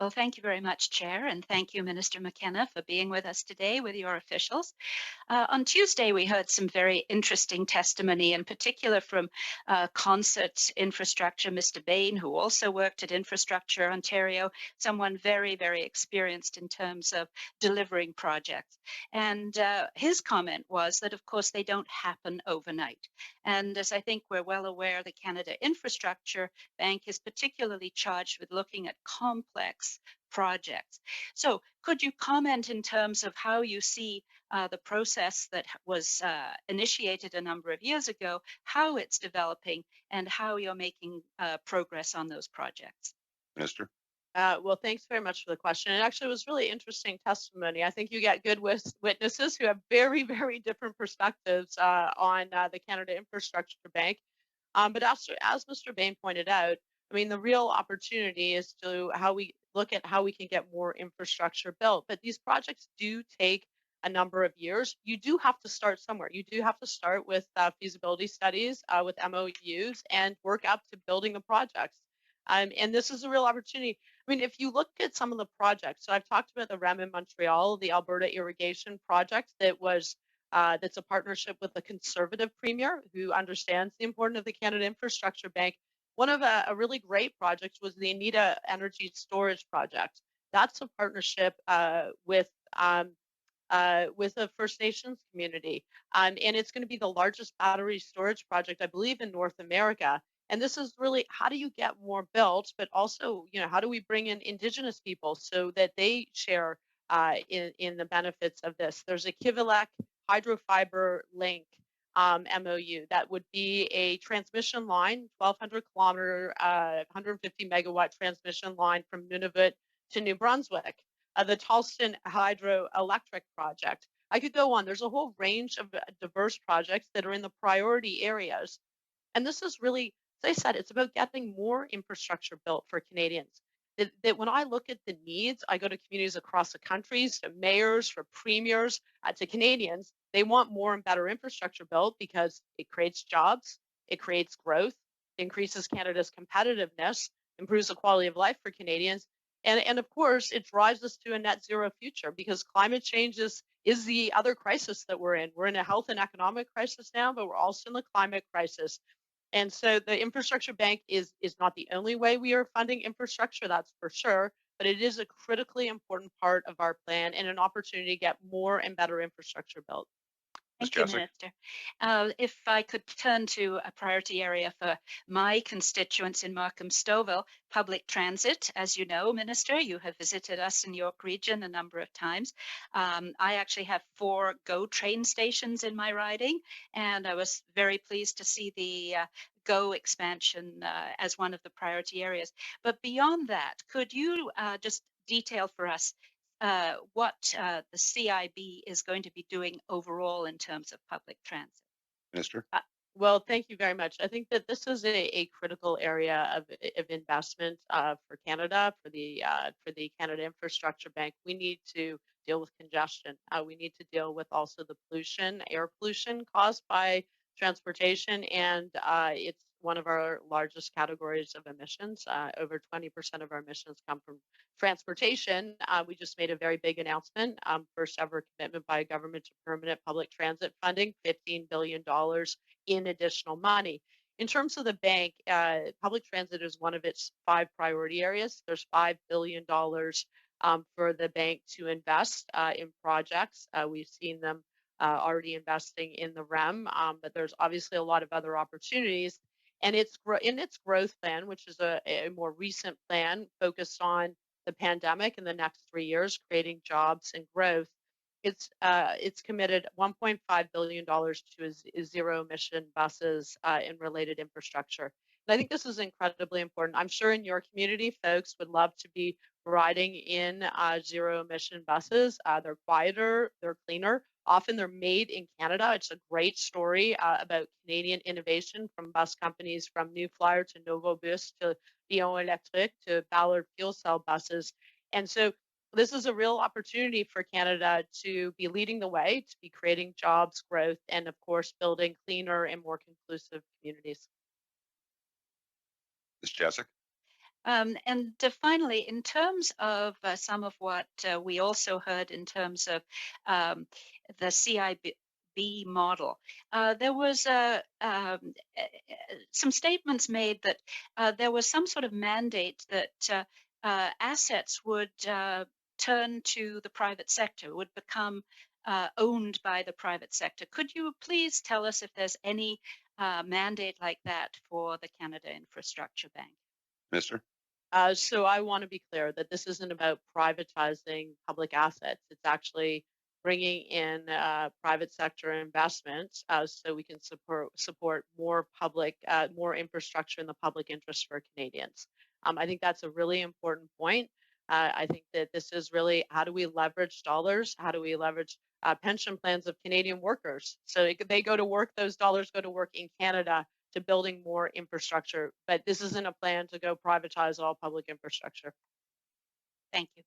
Well, thank you very much, Chair, and thank you, Minister McKenna, for being with us today with your officials. On Tuesday, we heard some very interesting testimony, in particular from Concert Infrastructure, Mr. Bain, who also worked at Infrastructure Ontario, someone very, very experienced in terms of delivering projects. And his comment was that, of course, they don't happen overnight. And as I think we're well aware, the Canada Infrastructure Bank is particularly charged with looking at complex projects. So, could you comment in terms of how you see the process that was initiated a number of years ago, how it's developing, and how you're making progress on those projects? Minister? Well, thanks very much for the question. It actually was really interesting testimony. I think you get good witnesses who have very, very different perspectives on the Canada Infrastructure Bank. But as Mr. Bain pointed out, I mean, the real opportunity is to how we look at how we can get more infrastructure built. But these projects do take a number of years. You do have to start somewhere. You do have to start with feasibility studies, with MOUs, and work up to building the projects. And this is a real opportunity. I mean, if you look at some of the projects, so I've talked about the REM in Montreal, the Alberta irrigation project that's a partnership with a conservative premier who understands the importance of the Canada Infrastructure Bank. One of a really great projects was the Anita Energy Storage Project. That's a partnership with a First Nations community, and it's going to be the largest battery storage project, I believe, in North America. And this is really how do you get more built, but also, how do we bring in Indigenous people so that they share in the benefits of this? There's a Kivalec hydrofiber link MOU that would be a transmission line, 1,200 kilometer, 150 megawatt transmission line from Nunavut to New Brunswick. The Tallston Hydroelectric Project. I could go on. There's a whole range of diverse projects that are in the priority areas. And this is really, as I said, it's about getting more infrastructure built for Canadians. That when I look at the needs, I go to communities across the countries, to mayors, for premiers, to Canadians. They want more and better infrastructure built because it creates jobs, it creates growth, it increases Canada's competitiveness, improves the quality of life for Canadians, and of course, it drives us to a net zero future because climate change is the other crisis that we're in. We're in a health and economic crisis now, but we're also in the climate crisis. And so the infrastructure bank is not the only way we are funding infrastructure, that's for sure, but it is a critically important part of our plan and an opportunity to get more and better infrastructure built. Ms. Thank you, Jessic? Minister. If I could turn to a priority area for my constituents in Markham-Stouffville, public transit. As you know, Minister, you have visited us in York Region a number of times. I actually have 4 GO train stations in my riding, and I was very pleased to see the GO expansion as one of the priority areas. But beyond that, could you just detail for us what the CIB is going to be doing overall in terms of public transit? Minister? Uh, well, thank you very much. I think that this is a critical area of investment for Canada, for the Canada Infrastructure Bank. We need to deal with congestion. We need to deal with also the pollution, air pollution caused by transportation, and it's one of our largest categories of emissions. Over 20% of our emissions come from transportation. We just made a very big announcement, first ever commitment by a government to permanent public transit funding, $15 billion in additional money. In terms of the bank, public transit is one of its 5 priority areas. There's $5 billion for the bank to invest in projects. We've seen them already investing in the REM, but there's obviously a lot of other opportunities. And in its growth plan, which is a more recent plan focused on the pandemic in the next 3 years, creating jobs and growth, it's committed $1.5 billion to zero emission buses and related infrastructure. And I think this is incredibly important. I'm sure in your community, folks would love to be riding in zero emission buses. They're quieter, they're cleaner. Often they're made in Canada. It's a great story about Canadian innovation from bus companies from New Flyer to Novo Bus to Lion Electric to Ballard fuel cell buses. And so this is a real opportunity for Canada to be leading the way, to be creating jobs, growth, and of course, building cleaner and more conclusive communities. Ms. Jessic? And finally, in terms of some of what we also heard in terms of um, the CIB model, there was some statements made that there was some sort of mandate that assets would turn to the private sector, would become owned by the private sector. Could you please tell us if there's any mandate like that for the Canada Infrastructure Bank? Mister? So I want to be clear that this isn't about privatizing public assets. It's actually bringing in private sector investments so we can support more more infrastructure in the public interest for Canadians. I think that's a really important point. I think that this is really how do we leverage dollars? How do we leverage pension plans of Canadian workers? So they go to work; those dollars go to work in Canada to building more infrastructure. But this isn't a plan to go privatize all public infrastructure. Thank you.